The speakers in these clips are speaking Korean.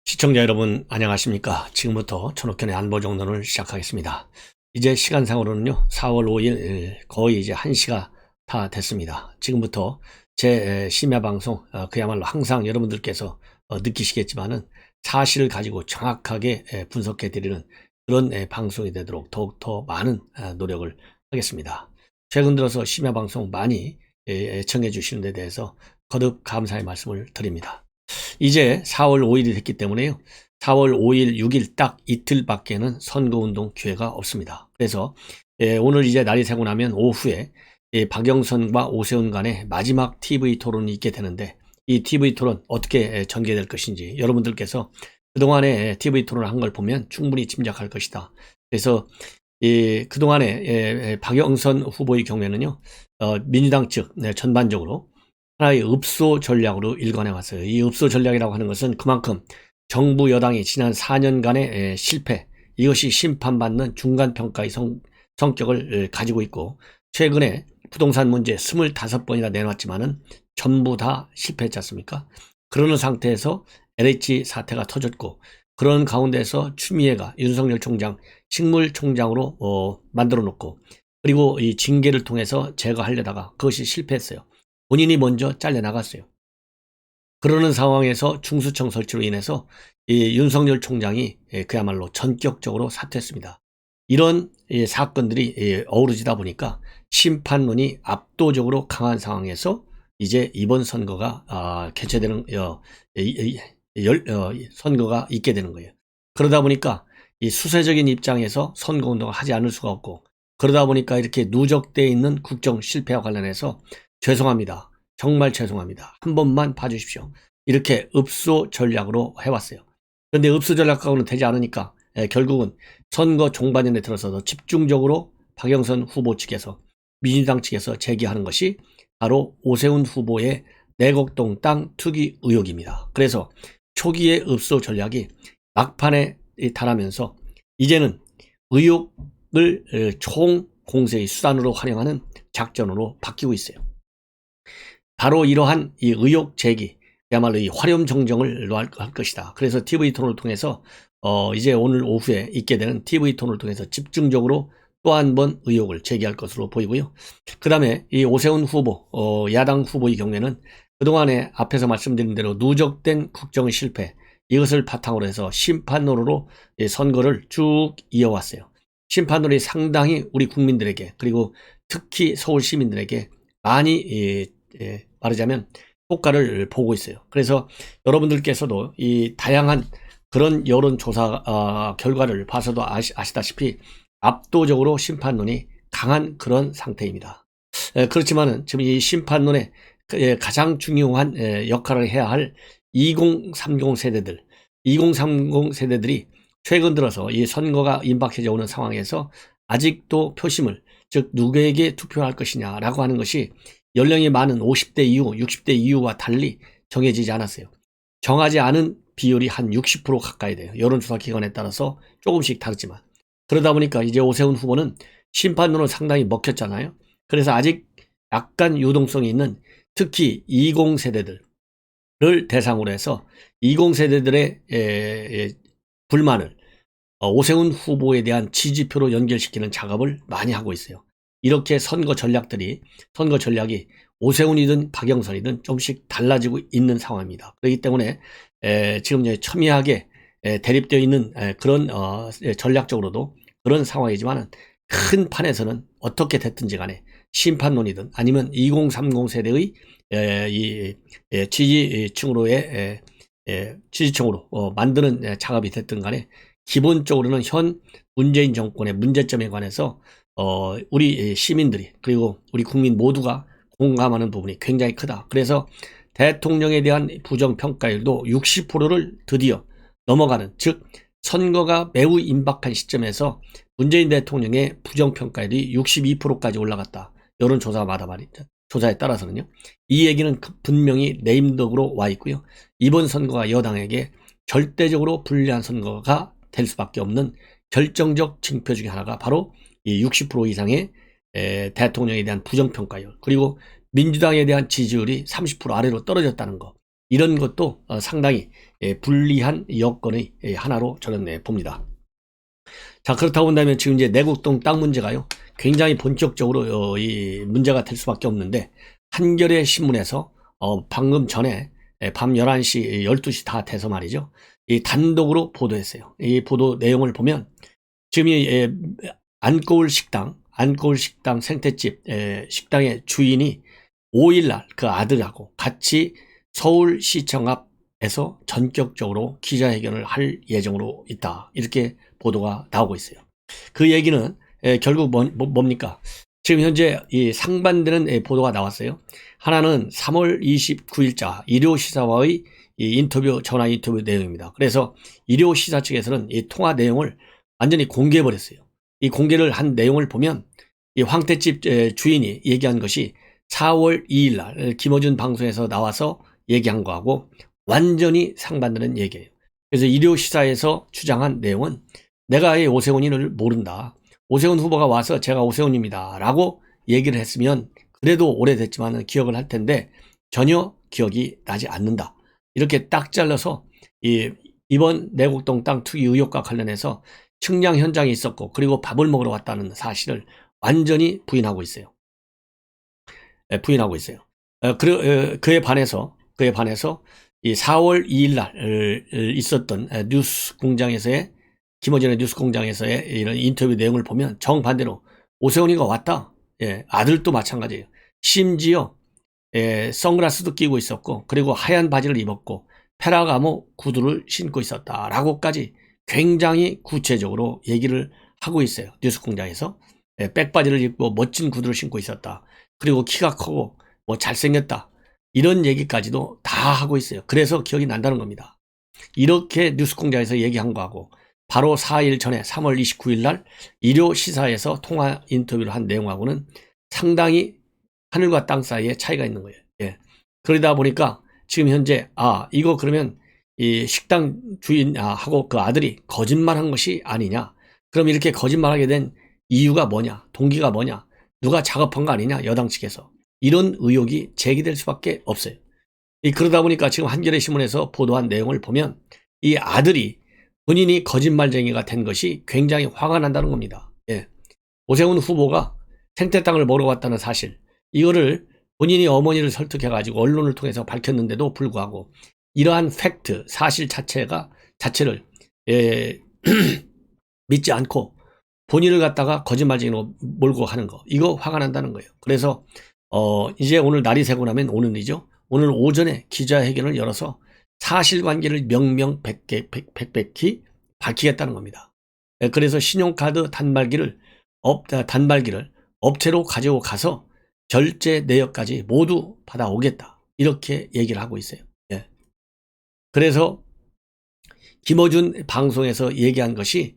시청자 여러분 안녕하십니까. 지금부터 천옥현의 안보정론을 시작하겠습니다. 이제 시간상으로는요 4월 5일 거의 이제 1시가 다 됐습니다. 지금부터 제 심야방송 그야말로 항상 여러분들께서 느끼시겠지만은 사실을 가지고 정확하게 분석해 드리는 그런 방송이 되도록 더욱더 많은 노력을 하겠습니다. 최근 들어서 심야방송 많이 애청해 주시는 데 대해서 거듭 감사의 말씀을 드립니다. 이제 4월 5일이 됐기 때문에요. 4월 5일, 6일 딱 이틀밖에는 선거운동 기회가 없습니다. 그래서 오늘 이제 날이 새고 나면 오후에 박영선과 오세훈 간의 마지막 TV 토론이 있게 되는데, 이 TV 토론 어떻게 전개될 것인지 여러분들께서 그동안에 TV 토론을 한 걸 보면 충분히 짐작할 것이다. 그래서 그동안에 박영선 후보의 경우에는요, 민주당 측 전반적으로 하나의 읍소 전략으로 일관해 왔어요. 이 읍소 전략이라고 하는 것은 그만큼 정부 여당이 지난 4년간의 실패, 이것이 심판받는 중간평가의 성격을 가지고 있고, 최근에 부동산 문제 25번이나 내놨지만은 전부 다 실패했지 않습니까? 그러는 상태에서 LH 사태가 터졌고, 그런 가운데서 추미애가 윤석열 총장 식물총장으로 만들어 놓고, 그리고 이 징계를 통해서 제거하려다가 그것이 실패했어요. 본인이 먼저 잘려나갔어요. 그러는 상황에서 중수청 설치로 인해서 이 윤석열 총장이 그야말로 전격적으로 사퇴했습니다. 이런 사건들이 어우러지다 보니까 심판론이 압도적으로 강한 상황에서 이제 이번 선거가 개최되는 선거가 있게 되는 거예요. 그러다 보니까 이 수세적인 입장에서 선거운동을 하지 않을 수가 없고, 그러다 보니까 이렇게 누적되어 있는 국정 실패와 관련해서 죄송합니다. 정말 죄송합니다. 한 번만 봐주십시오. 이렇게 읍소 전략으로 해왔어요. 그런데 읍소 전략하고는 되지 않으니까 결국은 선거 종반전에 들어서서 집중적으로 박영선 후보 측에서, 민주당 측에서 제기하는 것이 바로 오세훈 후보의 내곡동 땅 투기 의혹입니다. 그래서 초기의 읍소 전략이 막판에 달하면서 이제는 의혹을 총 공세의 수단으로 활용하는 작전으로 바뀌고 있어요. 바로 이러한 이 의혹 제기, 그야말로 이 화렴정정을 할 것이다. 그래서 TV 토론을 통해서 이제 오늘 오후에 있게 되는 TV 토론을 통해서 집중적으로 또 한 번 의혹을 제기할 것으로 보이고요. 그 다음에 이 오세훈 후보, 야당 후보의 경우에는 그동안에 앞에서 말씀드린 대로 누적된 국정의 실패, 이것을 바탕으로 해서 심판론으로 선거를 쭉 이어왔어요. 심판론이 상당히 우리 국민들에게, 그리고 특히 서울 시민들에게 많이 말하자면 효과를 보고 있어요. 그래서 여러분들께서도 이 다양한 그런 여론조사 결과를 봐서도 아시다시피 압도적으로 심판론이 강한 그런 상태입니다. 그렇지만은 지금 이 심판론의 가장 중요한 역할을 해야 할 2030 세대들, 2030 세대들이 최근 들어서 이 선거가 임박해져 오는 상황에서 아직도 표심을, 즉 누구에게 투표할 것이냐라고 하는 것이 연령이 많은 50대 이후, 60대 이후와 달리 정해지지 않았어요. 정하지 않은 비율이 한 60% 가까이 돼요. 여론조사 기관에 따라서 조금씩 다르지만. 그러다 보니까 이제 오세훈 후보는 심판론은 상당히 먹혔잖아요. 그래서 아직 약간 유동성이 있는 특히 20세대들을 대상으로 해서 20세대들의 불만을 오세훈 후보에 대한 지지표로 연결시키는 작업을 많이 하고 있어요. 이렇게 선거 전략이 오세훈이든 박영선이든 조금씩 달라지고 있는 상황입니다. 그렇기 때문에 지금 첨예하게 대립되어 있는 그런 전략적으로도 그런 상황이지만, 큰 판에서는 어떻게 됐든지 간에 심판론이든 아니면 2030 세대의 지지층으로의 지지층으로 만드는 작업이 됐든 간에 기본적으로는 현 문재인 정권의 문제점에 관해서 우리 시민들이, 그리고 우리 국민 모두가 공감하는 부분이 굉장히 크다. 그래서 대통령에 대한 부정평가율도 60%를 드디어 넘어가는, 즉 선거가 매우 임박한 시점에서 문재인 대통령의 부정평가율이 62%까지 올라갔다. 여론조사마다 말이죠. 조사에 따라서는요. 이 얘기는 분명히 네임덕으로 와 있고요. 이번 선거가 여당에게 절대적으로 불리한 선거가 될 수밖에 없는 결정적 징표 중에 하나가 바로 이 60% 이상의 대통령에 대한 부정평가율, 그리고 민주당에 대한 지지율이 30% 아래로 떨어졌다는 거. 이런 것도 상당히 불리한 여건의 하나로 저는 봅니다. 자, 그렇다고 본다면 지금 이제 내곡동 땅 문제가요, 굉장히 본격적으로 이 문제가 될 수밖에 없는데, 한겨레 신문에서 방금 전에 밤 11시, 12시 다 돼서 말이죠, 이 단독으로 보도했어요. 이 보도 내용을 보면 지금 이 안고울 식당 생태집 식당의 주인이 5일날 그 아들하고 같이 서울시청 앞에서 전격적으로 기자회견을 할 예정으로 있다, 이렇게 보도가 나오고 있어요. 그 얘기는 결국 뭡니까? 지금 현재 이 상반되는 보도가 나왔어요. 하나는 3월 29일자 일요시사와의 이 인터뷰, 전화 인터뷰 내용입니다. 그래서 일요시사 측에서는 이 통화 내용을 완전히 공개해버렸어요. 이 공개를 한 내용을 보면 이 황태집 주인이 얘기한 것이 4월 2일 날 김어준 방송에서 나와서 얘기한 거하고 완전히 상반되는 얘기예요. 그래서 일요시사에서 주장한 내용은, 내가 이 오세훈이를 모른다, 오세훈 후보가 와서 제가 오세훈입니다 라고 얘기를 했으면 그래도 오래됐지만 기억을 할 텐데 전혀 기억이 나지 않는다, 이렇게 딱 잘라서 이번 내곡동 땅 투기 의혹과 관련해서 측량 현장에 있었고 그리고 밥을 먹으러 왔다는 사실을 완전히 부인하고 있어요. 그에 반해서 이 4월 2일 날 있었던 뉴스 공장에서의, 김어준의 뉴스 공장에서의 이런 인터뷰 내용을 보면 정반대로 오세훈이가 왔다. 아들도 마찬가지예요. 심지어 선글라스도 끼고 있었고 그리고 하얀 바지를 입었고 페라가모 구두를 신고 있었다라고까지 굉장히 구체적으로 얘기를 하고 있어요. 뉴스 공장에서 백바지를 입고 멋진 구두를 신고 있었다, 그리고 키가 크고 뭐 잘생겼다, 이런 얘기까지도 다 하고 있어요. 그래서 기억이 난다는 겁니다. 이렇게 뉴스 공장에서 얘기한 거하고 바로 4일 전에 3월 29일 날 일요시사에서 통화 인터뷰를 한 내용하고는 상당히 하늘과 땅 사이에 차이가 있는 거예요. 그러다 보니까 지금 현재 이거 그러면 이 식당 주인하고 그 아들이 거짓말한 것이 아니냐, 그럼 이렇게 거짓말하게 된 이유가 뭐냐, 동기가 뭐냐, 누가 작업한 거 아니냐, 여당 측에서 이런 의혹이 제기될 수밖에 없어요. 그러다 보니까 지금 한겨레 신문에서 보도한 내용을 보면 이 아들이 본인이 거짓말쟁이가 된 것이 굉장히 화가 난다는 겁니다. 오세훈 후보가 생태 땅을 먹으러 왔다는 사실, 이거를 본인이 어머니를 설득해가지고 언론을 통해서 밝혔는데도 불구하고 이러한 팩트, 사실 자체를 믿지 않고 본인을 갖다가 거짓말쟁이로 몰고 하는 거, 이거 화가 난다는 거예요. 그래서 이제 오늘 날이 새고 나면 오늘이죠. 오늘 오전에 기자회견을 열어서 사실관계를 명명백백히 밝히겠다는 겁니다. 그래서 신용카드 단말기를 업체로 가지고 가서 결제 내역까지 모두 받아오겠다, 이렇게 얘기를 하고 있어요. 그래서 김어준 방송에서 얘기한 것이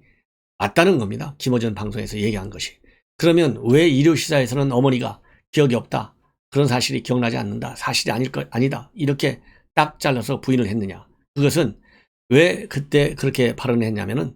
맞다는 겁니다. 김어준 방송에서 얘기한 것이. 그러면 왜 일요시사에서는 어머니가 기억이 없다, 그런 사실이 기억나지 않는다, 사실이 아니다, 이렇게 딱 잘라서 부인을 했느냐. 그것은 왜 그때 그렇게 발언했냐면은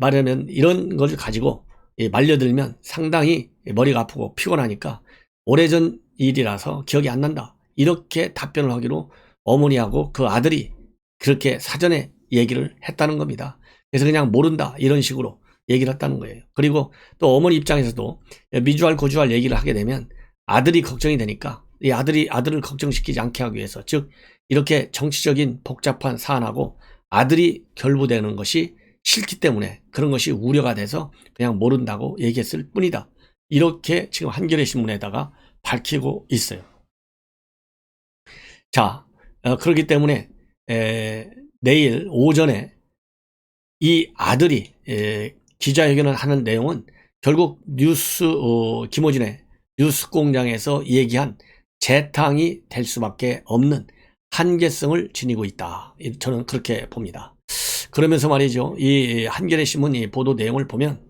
말하면 이런 걸 가지고 말려들면 상당히 머리가 아프고 피곤하니까 오래전 일이라서 기억이 안 난다, 이렇게 답변을 하기로 어머니하고 그 아들이 그렇게 사전에 얘기를 했다는 겁니다. 그래서 그냥 모른다, 이런 식으로 얘기를 했다는 거예요. 그리고 또 어머니 입장에서도 미주알 고주알 얘기를 하게 되면 아들이 걱정이 되니까 이 아들을 걱정시키지 않게 하기 위해서, 즉 이렇게 정치적인 복잡한 사안하고 아들이 결부되는 것이 싫기 때문에 그런 것이 우려가 돼서 그냥 모른다고 얘기했을 뿐이다, 이렇게 지금 한겨레 신문에다가 밝히고 있어요. 자, 그렇기 때문에 내일 오전에 이 아들이 기자회견을 하는 내용은 결국 김어준의 뉴스 공장에서 얘기한 재탕이 될 수밖에 없는 한계성을 지니고 있다, 저는 그렇게 봅니다. 그러면서 말이죠, 이 한겨레 신문 이 보도 내용을 보면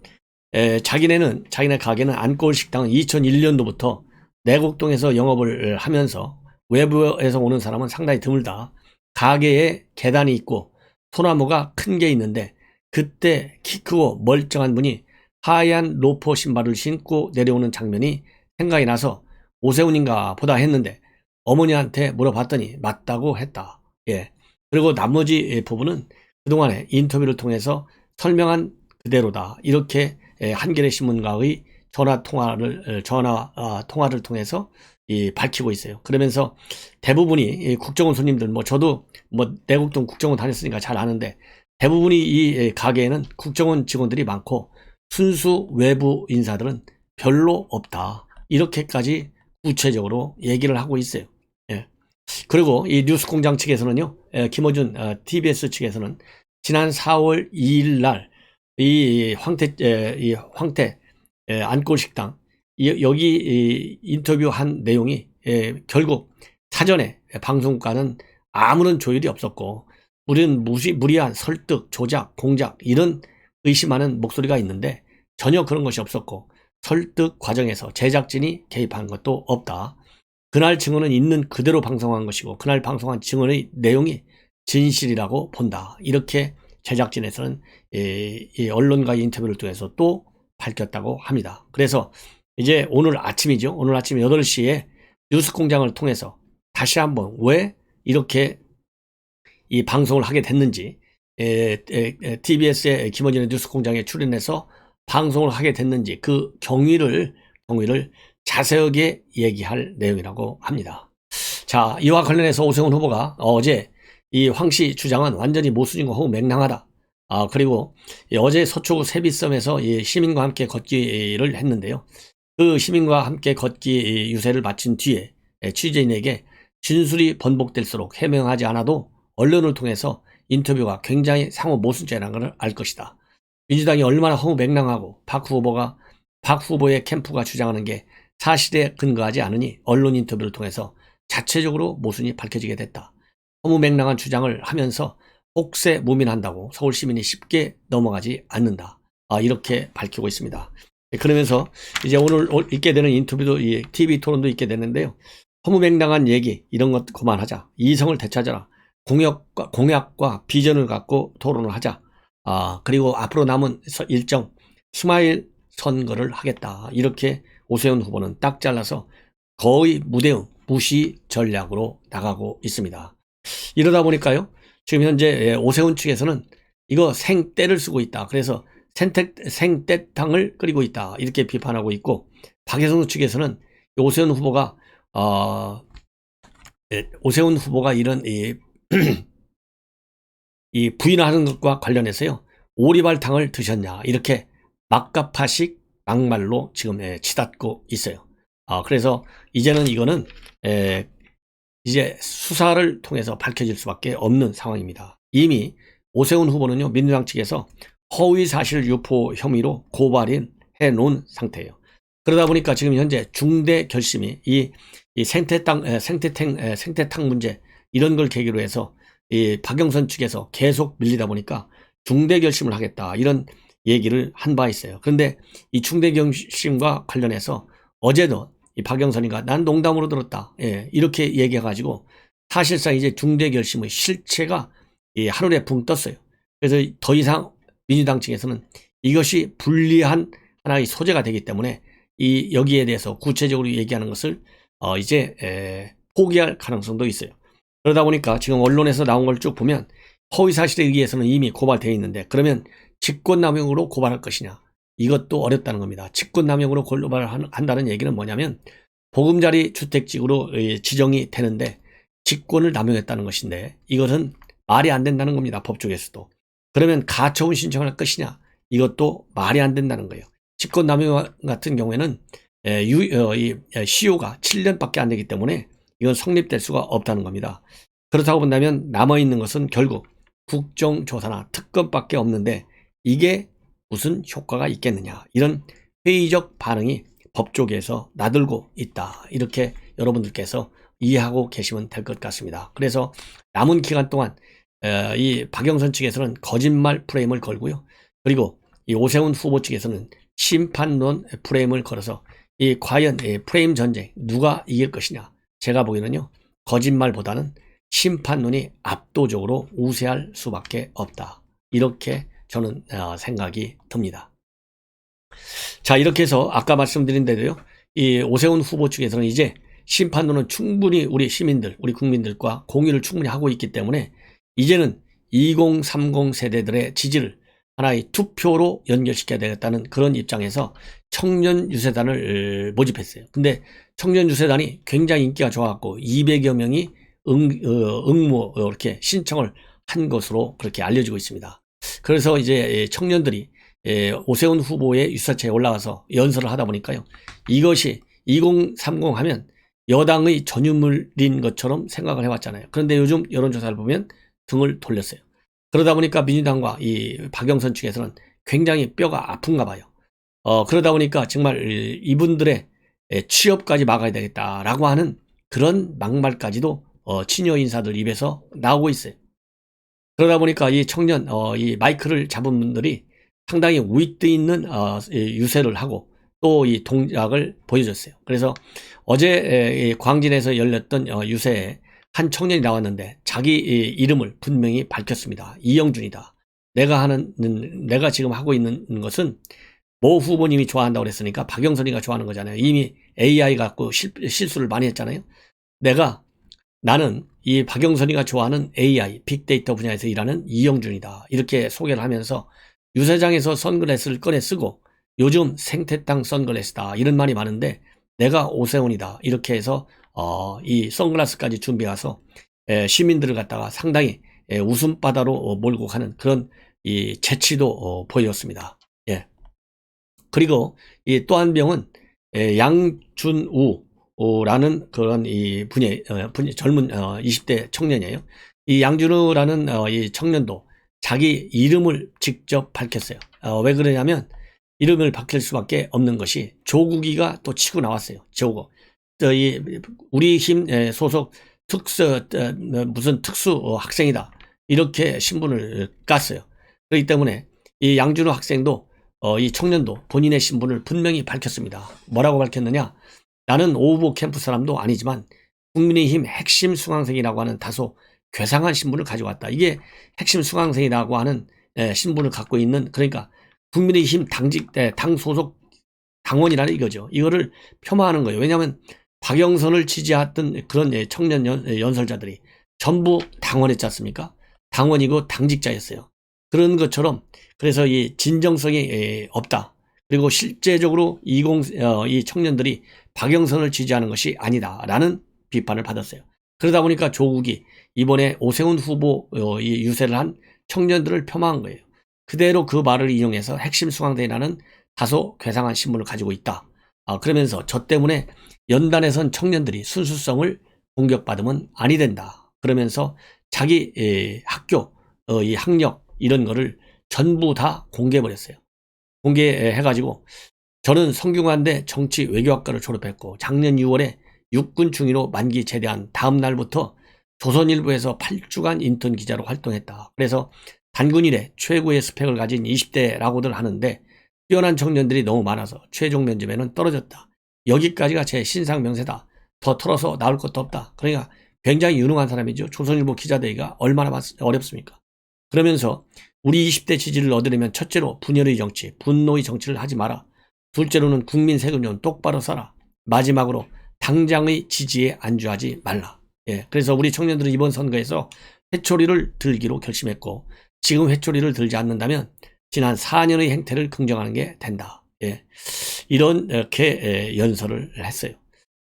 자기네 가게는 안고울 식당은 2001년도부터 내곡동에서 영업을 하면서 외부에서 오는 사람은 상당히 드물다, 가게에 계단이 있고 소나무가 큰 게 있는데 그때 키 크고 멀쩡한 분이 하얀 로퍼 신발을 신고 내려오는 장면이 생각이 나서 오세훈인가 보다 했는데 어머니한테 물어봤더니 맞다고 했다. 예. 그리고 나머지 부분은 그동안에 인터뷰를 통해서 설명한 그대로다. 이렇게 한겨레 신문과의 전화 통화를 통해서 밝히고 있어요. 그러면서 대부분이 국정원 손님들, 저도 내곡동 국정원 다녔으니까 잘 아는데, 대부분이 이 가게에는 국정원 직원들이 많고 순수 외부 인사들은 별로 없다. 이렇게까지 구체적으로 얘기를 하고 있어요. 예. 그리고 이 뉴스공장 측에서는요, 김어준 TBS 측에서는 지난 4월 2일 날 이 황태 안골식당 여기 인터뷰한 내용이 결국 사전에 방송과는 아무런 조율이 없었고, 우리는 무리한 설득, 조작, 공작 이런 의심하는 목소리가 있는데 전혀 그런 것이 없었고, 설득 과정에서 제작진이 개입한 것도 없다. 그날 증언은 있는 그대로 방송한 것이고 그날 방송한 증언의 내용이 진실이라고 본다. 이렇게 제작진에서는 이 언론과의 인터뷰를 통해서 또 밝혔다고 합니다. 그래서 이제 오늘 아침이죠. 오늘 아침 8시에 뉴스공장을 통해서 다시 한번 왜 이렇게 이 방송을 하게 됐는지, TBS의 김어준의 뉴스공장에 출연해서 방송을 하게 됐는지 그 경위를 자세하게 얘기할 내용이라고 합니다. 자, 이와 관련해서 오세훈 후보가 어제 이 황씨 주장은 완전히 모순이고 허무맹랑하다. 그리고 어제 서초구 세비섬에서 이 시민과 함께 걷기를 했는데요. 그 시민과 함께 걷기 유세를 마친 뒤에 취재인에게 진술이 번복될수록 해명하지 않아도 언론을 통해서 인터뷰가 굉장히 상호 모순죄라는 것을 알 것이다. 민주당이 얼마나 허무맹랑하고 박 후보의 캠프가 주장하는 게 사실에 근거하지 않으니 언론 인터뷰를 통해서 자체적으로 모순이 밝혀지게 됐다. 허무맹랑한 주장을 하면서 혹세 무민한다고 서울 시민이 쉽게 넘어가지 않는다. 이렇게 밝히고 있습니다. 그러면서 이제 오늘 있게 되는 인터뷰도 TV 토론도 있게 되는데요. 허무맹랑한 얘기 이런 것 그만하자. 이성을 되찾아라. 공약과 비전을 갖고 토론을 하자. 그리고 앞으로 남은 일정 스마일 선거를 하겠다. 이렇게 오세훈 후보는 딱 잘라서 거의 무시 전략으로 나가고 있습니다. 이러다 보니까요, 지금 현재 오세훈 측에서는 이거 생떼를 쓰고 있다. 그래서 생떼탕을 끓이고 있다. 이렇게 비판하고 있고, 박혜성 측에서는 오세훈 후보가 이런 이 부인하는 것과 관련해서요, 오리발탕을 드셨냐 이렇게 막가파식 막말로 지금 치닫고 있어요. 그래서 이제는 이거는 이제 수사를 통해서 밝혀질 수밖에 없는 상황입니다. 이미 오세훈 후보는요, 민주당 측에서 허위사실 유포 혐의로 고발해 놓은 상태예요. 그러다 보니까 지금 현재 중대 결심이 이 생태탕 문제 이런 걸 계기로 해서 이 박영선 측에서 계속 밀리다 보니까 중대 결심을 하겠다 이런 얘기를 한 바 있어요. 그런데 이 중대 결심과 관련해서 어제도 이 박영선이가 난 농담으로 들었다. 이렇게 얘기해가지고 사실상 이제 중대 결심의 실체가 하늘에 붕 떴어요. 그래서 더 이상 민주당 측에서는 이것이 불리한 하나의 소재가 되기 때문에 여기에 대해서 구체적으로 얘기하는 것을 이제 포기할 가능성도 있어요. 그러다 보니까 지금 언론에서 나온 걸 쭉 보면 허위사실에 의해서는 이미 고발되어 있는데, 그러면 직권남용으로 고발할 것이냐, 이것도 어렵다는 겁니다. 직권남용으로 고발을 한다는 얘기는 뭐냐면 보금자리 주택지구로 지정이 되는데 직권을 남용했다는 것인데, 이것은 말이 안 된다는 겁니다. 법조계에서도. 그러면 가처분 신청을 할 것이냐, 이것도 말이 안 된다는 거예요. 직권남용 같은 경우에는 시효가 7년밖에 안 되기 때문에 이건 성립될 수가 없다는 겁니다. 그렇다고 본다면 남아있는 것은 결국 국정조사나 특검밖에 없는데 이게 무슨 효과가 있겠느냐, 이런 회의적 반응이 법조계에서 나들고 있다. 이렇게 여러분들께서 이해하고 계시면 될 것 같습니다. 그래서 남은 기간 동안 이 박영선 측에서는 거짓말 프레임을 걸고요. 그리고 이 오세훈 후보 측에서는 심판론 프레임을 걸어서 과연 프레임 전쟁 누가 이길 것이냐, 제가 보기에는요, 거짓말보다는 심판론이 압도적으로 우세할 수밖에 없다. 이렇게 저는 생각이 듭니다. 자, 이렇게 해서 아까 말씀드린 대로요, 이 오세훈 후보 측에서는 이제 심판론은 충분히 우리 시민들, 우리 국민들과 공유를 충분히 하고 있기 때문에 이제는 2030 세대들의 지지를 하나의 투표로 연결시켜야 되겠다는 그런 입장에서 청년 유세단을 모집했어요. 근데 청년 유세단이 굉장히 인기가 좋아갖고 200여 명이 응모 이렇게 신청을 한 것으로 그렇게 알려지고 있습니다. 그래서 이제 청년들이 오세훈 후보의 유세차에 올라가서 연설을 하다 보니까요. 이것이 2030 하면 여당의 전유물인 것처럼 생각을 해왔잖아요. 그런데 요즘 여론조사를 보면 등을 돌렸어요. 그러다 보니까 민주당과 이 박영선 측에서는 굉장히 뼈가 아픈가 봐요. 그러다 보니까 정말 이분들의 취업까지 막아야 되겠다라고 하는 그런 막말까지도 친여 인사들 입에서 나오고 있어요. 그러다 보니까 이 청년, 이 마이크를 잡은 분들이 상당히 윗대 있는 유세를 하고 또 이 동작을 보여줬어요. 그래서 어제 광진에서 열렸던 유세에 한 청년이 나왔는데 자기 이름을 분명히 밝혔습니다. 이영준이다. 내가 지금 하고 있는 것은 모 후보님이 좋아한다고 그랬으니까 박영선이가 좋아하는 거잖아요. 이미 AI 갖고 실수를 많이 했잖아요. 나는 이 박영선이가 좋아하는 AI, 빅데이터 분야에서 일하는 이영준이다. 이렇게 소개를 하면서 유세장에서 선글라스를 꺼내 쓰고 요즘 생태땅 선글라스다. 이런 말이 많은데 내가 오세훈이다. 이렇게 해서 이 선글라스까지 준비해서 시민들을 갖다가 상당히 웃음바다로 몰고 가는 그런 이 재치도 보였습니다. 예. 그리고 이 또 한 명은 양준우라는 그런 이 분이 젊은 20대 청년이에요. 이 양준우라는 이 청년도 자기 이름을 직접 밝혔어요. 왜 그러냐면 이름을 밝힐 수밖에 없는 것이 조국이가 또 치고 나왔어요. 조국. 이 우리 힘 소속 무슨 특수 학생이다. 이렇게 신분을 깠어요. 그렇기 때문에 이 양준우 학생도 이 청년도 본인의 신분을 분명히 밝혔습니다. 뭐라고 밝혔느냐? 나는 오후보 캠프 사람도 아니지만 국민의힘 핵심 수강생이라고 하는 다소 괴상한 신분을 가져왔다. 이게 핵심 수강생이라고 하는 신분을 갖고 있는, 그러니까 국민의힘 당 소속 당원이라는 이거죠. 이거를 폄하하는 거예요. 왜냐하면 박영선을 지지했던 그런 청년 연설자들이 전부 당원했지 않습니까? 당원이고 당직자였어요. 그런 것처럼 그래서 이 진정성이 없다. 그리고 실제적으로 이 청년들이 박영선을 지지하는 것이 아니다라는 비판을 받았어요. 그러다 보니까 조국이 이번에 오세훈 후보 이 유세를 한 청년들을 폄하한 거예요. 그대로 그 말을 인용해서 핵심 수강대라는 다소 괴상한 신분을 가지고 있다. 그러면서 저 때문에 연단에 선 청년들이 순수성을 공격받으면 아니 된다. 그러면서 자기 학교, 이 학력 이런 거를 전부 다 공개해버렸어요. 공개해가지고 저는 성균관대 정치 외교학과를 졸업했고 작년 6월에 육군 중위로 만기 제대한 다음 날부터 조선일보에서 8주간 인턴 기자로 활동했다. 그래서 단군 이래 최고의 스펙을 가진 20대라고들 하는데 뛰어난 청년들이 너무 많아서 최종 면접에는 떨어졌다. 여기까지가 제 신상 명세다. 더 털어서 나올 것도 없다. 그러니까 굉장히 유능한 사람이죠. 조선일보 기자되기가 얼마나 어렵습니까? 그러면서 우리 20대 지지를 얻으려면 첫째로 분열의 정치, 분노의 정치를 하지 마라. 둘째로는 국민 세금 좀 똑바로 써라. 마지막으로 당장의 지지에 안주하지 말라. 예, 그래서 우리 청년들은 이번 선거에서 회초리를 들기로 결심했고 지금 회초리를 들지 않는다면 지난 4년의 행태를 긍정하는 게 된다. 예, 이렇게 연설을 했어요.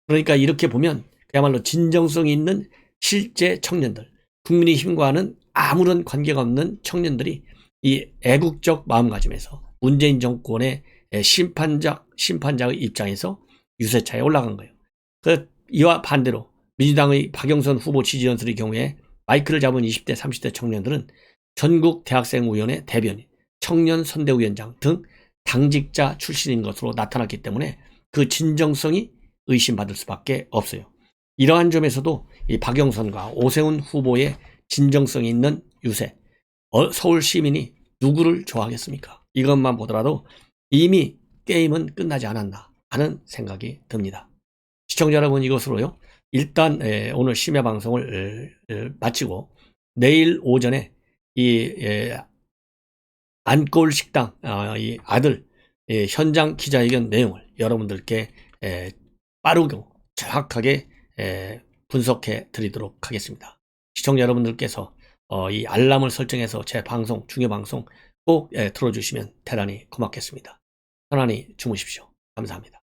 그러니까 이렇게 보면 그야말로 진정성이 있는 실제 청년들, 국민의힘과는 아무런 관계가 없는 청년들이 이 애국적 마음가짐에서 문재인 정권의 심판자의 입장에서 유세차에 올라간 거예요. 이와 반대로 민주당의 박영선 후보 지지 연설의 경우에 마이크를 잡은 20대, 30대 청년들은 전국 대학생위원회 대변인, 청년 선대위원장 등 당직자 출신인 것으로 나타났기 때문에 그 진정성이 의심받을 수밖에 없어요. 이러한 점에서도 이 박영선과 오세훈 후보의 진정성이 있는 유세, 서울 시민이 누구를 좋아하겠습니까? 이것만 보더라도 이미 게임은 끝나지 않았나 하는 생각이 듭니다. 시청자 여러분, 이것으로요 일단 오늘 심야 방송을 마치고 내일 오전에 이 안골 식당 이 아들 현장 기자회견 내용을 여러분들께 빠르고 정확하게 분석해 드리도록 하겠습니다. 시청자 여러분들께서 이 알람을 설정해서 제 방송, 중요 방송 꼭 틀어주시면 대단히 고맙겠습니다. 편안히 주무십시오. 감사합니다.